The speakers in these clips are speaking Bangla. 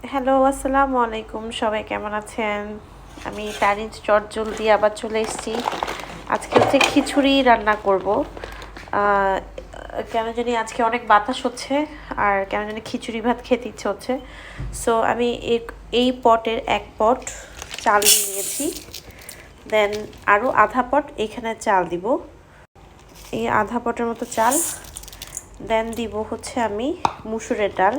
হ্যালো, আসসালামু আলাইকুম। সবাই কেমন আছেন? আমি তারিজ চটজলদি আবার চলে এসেছি। আজকে হচ্ছে খিচুড়ি রান্না করব। কেন জানি আজকে অনেক বাতাস হচ্ছে আর কেন জানি খিচুড়ি ভাত খেতে ইচ্ছে হচ্ছে। সো আমি এই পটের এক পট চাল নিয়েছি, দেন আরও আধা পট এখানে চাল দিব। এই আধা পটের মতো চাল, দেন দিব হচ্ছে আমি মুসুরের ডাল,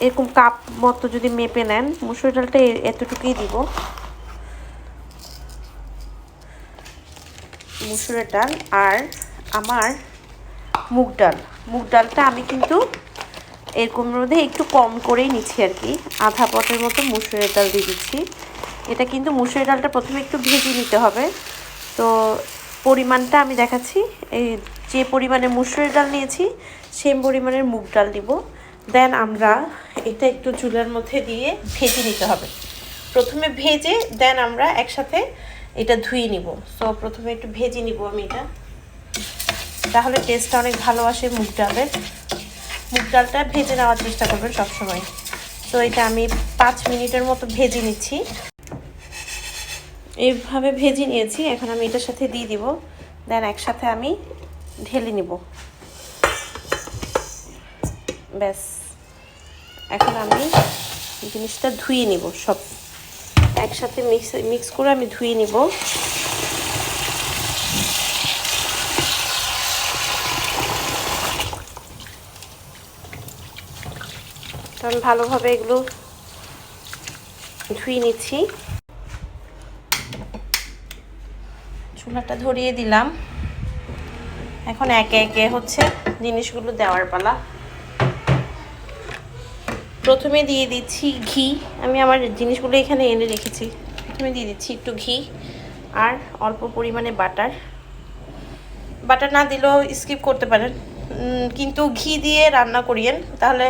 এরকম কাপ মতো যদি মেপে নেন। মুসুর ডালটা এতটুকুই দিব, মুসুরের ডাল। আর আমার মুগ ডালটা আমি কিন্তু এরকম মধ্যে একটু কম করেই নিচ্ছি আর কি, আধা পটের মতো মুসুরের ডাল দিয়ে দিচ্ছি। এটা কিন্তু মুসুরের ডালটা প্রথমে একটু ভেজে নিতে হবে। তো পরিমাণটা আমি দেখাচ্ছি, এই যে পরিমাণে মুসুরের ডাল নিয়েছি সেম পরিমাণের মুগ ডাল দিব। দেন আমরা এটা একটু চুলার মধ্যে দিয়ে ভেজে নিতে হবে। প্রথমে ভেজে দেন আমরা একসাথে এটা ধুয়ে নিব। সো প্রথমে একটু ভেজে নিব আমি এটা, তাহলে টেস্টটা অনেক ভালো আসে মুগ ডালটা ভেজে নেওয়ার চেষ্টা করবেন সবসময়। তো এটা আমি 5 মিনিটের মতো ভেজে নিচ্ছি। এইভাবে ভেজে নিয়েছি, এখন আমি এটার সাথে দিয়ে দিব। দেন একসাথে আমি ঢেলে নিব। ব্যাস, এখন আমি জিনিসটা ধুয়ে নিব, সব একসাথে মিক্স করে আমি ধুয়ে নিব। আমি ভালোভাবে এগুলো ধুয়ে নিচ্ছি। চুলাটা ধরিয়ে দিলাম, এখন একে একে হচ্ছে জিনিসগুলো দেওয়ার পালা। প্রথমে দিয়ে দিচ্ছি ঘি। আমি আমার জিনিসগুলো এখানে এনে রেখেছি। প্রথমে দিয়ে দিচ্ছি একটু ঘি আর অল্প পরিমাণে বাটার না দিলেও স্কিপ করতে পারেন, কিন্তু ঘি দিয়ে রান্না করিয়েন, তাহলে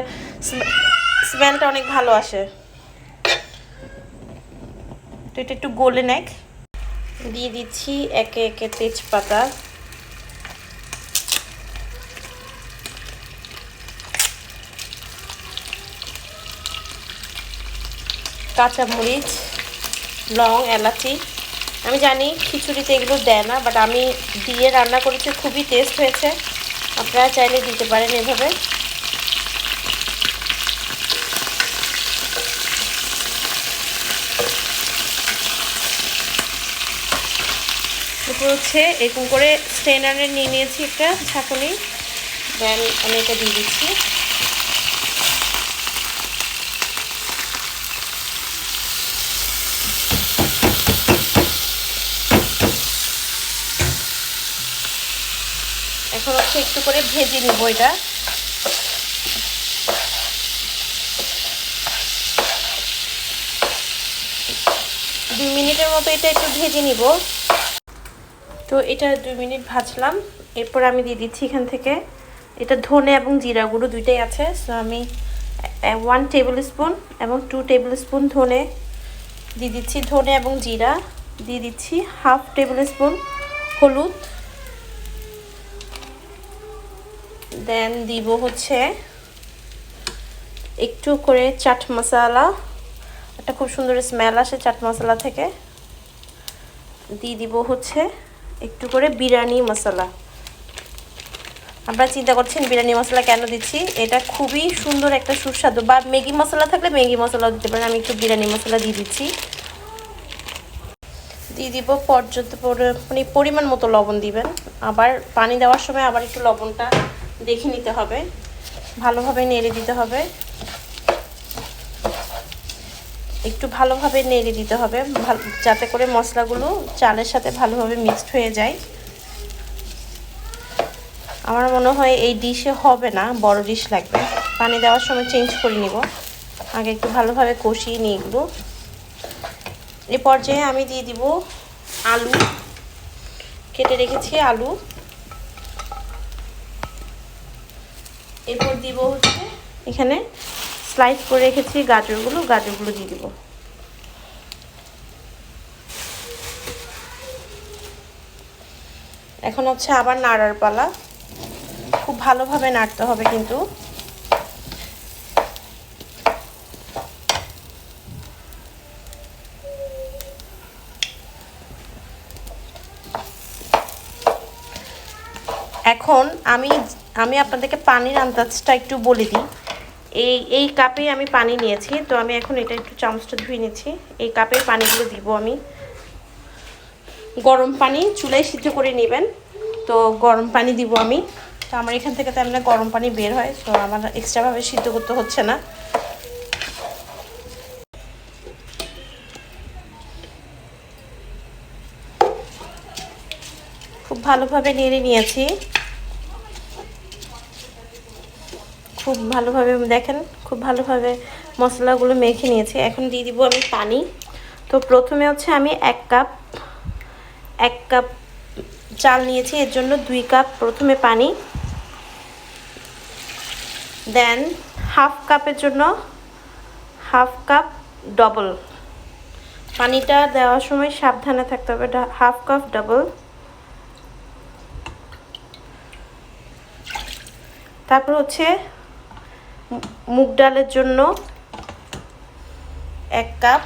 স্মেলটা অনেক ভালো আসে। তো এটা একটু গলে নেক। দিয়ে দিচ্ছি একে একে তেজপাতা, কাঁচামরিচ, লং, এলাচি। আমি জানি খিচুড়িতে এগুলো দেয় না, বাট আমি দিয়ে রান্না করেছি, খুবই টেস্ট হয়েছে। আপনারা চাইলে দিতে পারেন এভাবে। এরপর হচ্ছে এরকম করে স্ট্রেনারে নিয়ে নিয়েছি একটা ছাঁকুনি, দেন আমি এটা দিয়ে দিচ্ছি। এখন হচ্ছে একটু করে ভেজে নিব এটা। দুই মিনিটের মতো এটা একটু ভেজে নিব। তো এটা 2 মিনিট ভাজলাম। এরপর আমি দিয়ে দিচ্ছি এখান থেকে, এটা ধনে এবং জিরা গুঁড়ো দুইটাই আছে। সো আমি 1 টেবিল স্পুন এবং 2 টেবিল স্পুন ধনে দিয়ে দিচ্ছি, ধনে এবং জিরা দিয়ে দিচ্ছি। 1/2 টেবিল স্পুন হলুদ, দেন দিব হচ্ছে একটু করে চাট মশলা। একটা খুব সুন্দর স্মেল আসে চাট মশলা থেকে। দিয়ে দিব হচ্ছে একটু করে বিরিয়ানি মশলা। আপনারা চিন্তা করছেন বিরিয়ানি মশলা কেন দিচ্ছি, এটা খুবই সুন্দর একটা সুস্বাদু, বা ম্যাগি মশলা থাকলে ম্যাগি মশলাও দিতে পারেন। আমি একটু বিরিয়ানি মশলা দিয়ে দিচ্ছি। দিয়ে দিব মানে পরিমাণ মতো লবণ দিবেন। আবার পানি দেওয়ার সময় আবার একটু লবণটা দেখে নিতে হবে, ভালোভাবে নেড়ে দিতে হবে। একটু ভালোভাবে নেড়ে দিতে হবে যাতে করে মশলাগুলো চালের সাথে ভালোভাবে মিক্সড হয়ে যায়। আমার মনে হয় এই ডিশে হবে না, বড় ডিশ লাগবে। পানি দেওয়ার সময় চেঞ্জ করে নিব, আগে একটু ভালোভাবে কষিয়ে নিই এগুলো। এই পর্যায়ে আমি দিয়ে দিব আলু, কেটে রেখেছি আলু। এরপর দিব হচ্ছে এখানে স্লাইস করে রেখেছি গাজরগুলো দিয়ে দিব। এখন হচ্ছে আবার নাড়ার পালা। খুব ভালোভাবে নাড়তে হবে কিন্তু। এখন আমি আপনাদেরকে পানির আন্দাজটা একটু বলে দিই। এই কাপে আমি পানি নিয়েছি, তো আমি এখন এটা একটু চামচটা ধুয়ে নিচ্ছি। এই কাপের পানিগুলো দিব আমি। গরম পানি চুলায় সিদ্ধ করে নেবেন, তো গরম পানি দিব আমি। তো আমার এখান থেকে তো এমনি গরম পানি বের হয়, তো আমার এক্সট্রাভাবে সিদ্ধ করতে হচ্ছে না। খুব ভালোভাবে নেড়ে নিয়েছি, খুব ভালোভাবে দেখেন, খুব ভালোভাবে মশলাগুলো মেখে নিয়েছি। এখন দিয়ে দিব আমি পানি। তো প্রথমে হচ্ছে আমি এক কাপ চাল নিয়েছি, এর জন্য 2 কাপ প্রথমে পানি। দেন হাফ কাপের জন্য হাফ কাপ ডবল। পানিটা দেওয়ার সময় সাবধানে থাকতে হবে, হাফ কাপ ডবল। তারপর হচ্ছে মুগ ডালের জন্য 1 কাপ,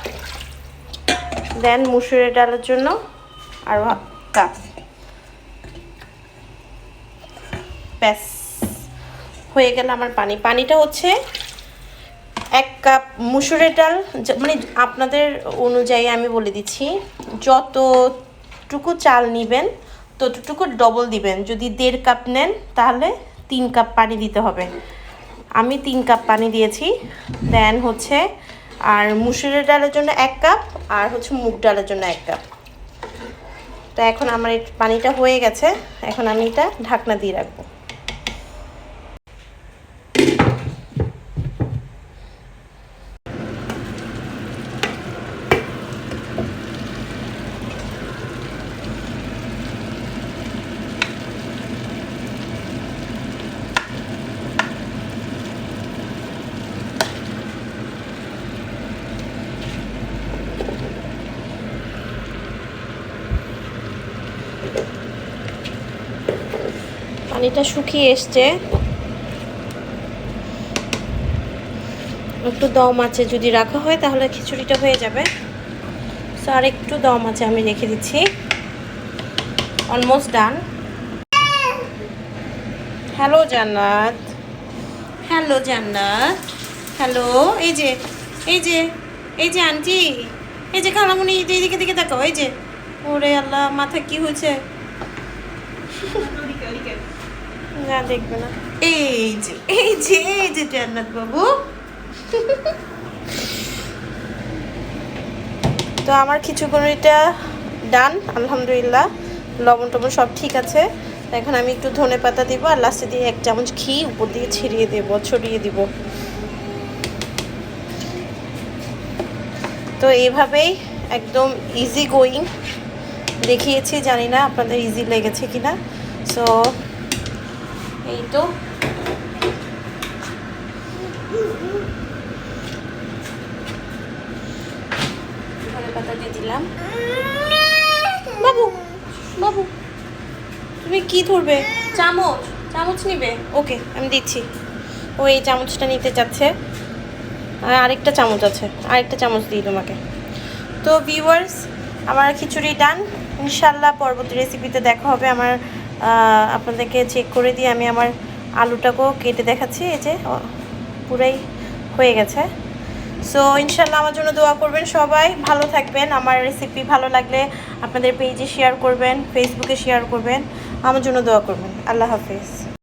দেন মুসুরের ডালের জন্য আরও কাপ। ব্যাস হয়ে গেল আমার পানিটা হচ্ছে 1 কাপ মুসুরের ডাল, মানে আপনাদের অনুযায়ী আমি বলে দিচ্ছি, যতটুকু চাল নেবেন ততটুকু ডবল দিবেন। যদি 1.5 কাপ নেন তাহলে 3 কাপ পানি দিতে হবে। আমি 3 কাপ পানি দিয়েছি। দেন হচ্ছে আর মুসুরের ডালের জন্য 1 কাপ, আর হচ্ছে মুগ ডালের জন্য 1 কাপ। তো এখন আমার এই পানিটা হয়ে গেছে, এখন আমি এটা ঢাকনা দিয়ে রাখবো। পানিটা শুকিয়ে এসছে, একটু দম আছে যদি রাখা হয় তাহলে খিচুড়িটা হয়ে যাবে। সো আর একটু দম আছে, আমি রেখে দিচ্ছি। Almost done. হ্যালো জান্নাত, হ্যালো জান্নাত, হ্যালো। এই যে এই যে এই যে আন্টি, এই যে খালামুনি, এইদিকে দিকে দেখো। এই যে, ওরে আল্লাহ, মাথা কি হয়েছে? না দেখবে না। এই যে এই যে এই যে জান্নাত বাবু। তো আমার খিচুড়িটা ডান আলহামদুলিল্লাহ। লবণ টবণ সব ঠিক আছে। এখন আমি একটু ধনে পাতা দিব, আর লাস্টে দিয়ে 1 চামচ ঘি উপর দিয়ে ছড়িয়ে দিব। তো এইভাবেই একদম ইজি গোয়িং দেখিয়েছি, জানি না আপনাদের ইজি লেগেছে কিনা। সো এই তো ধনে পাতা দিয়ে দিলাম। বাবু বাবু তুমি কি ধরবে? চামচ নিবে? ওকে, আমি দিচ্ছি। ও এই চামচটা নিতে চাচ্ছে, আর আরেকটা চামচ আছে, আরেকটা চামচ দিই তোমাকে। তো ভিউয়ার্স, আমার খিচুড়ি ডান। ইনশাল্লাহ পরবর্তী রেসিপিতে দেখা হবে। আমার আপনাদেরকে চেক করে দিয়ে আমি আমার আলুটাকেও কেটে দেখাচ্ছি। এই যে পুরাই হয়ে গেছে। সো ইনশাল্লাহ আমার জন্য দোয়া করবেন সবাই, ভালো থাকবেন। আমার রেসিপি ভালো লাগলে আপনাদের পেজে শেয়ার করবেন, ফেসবুকে শেয়ার করবেন, আমার জন্য দোয়া করবেন। আল্লাহ হাফেজ।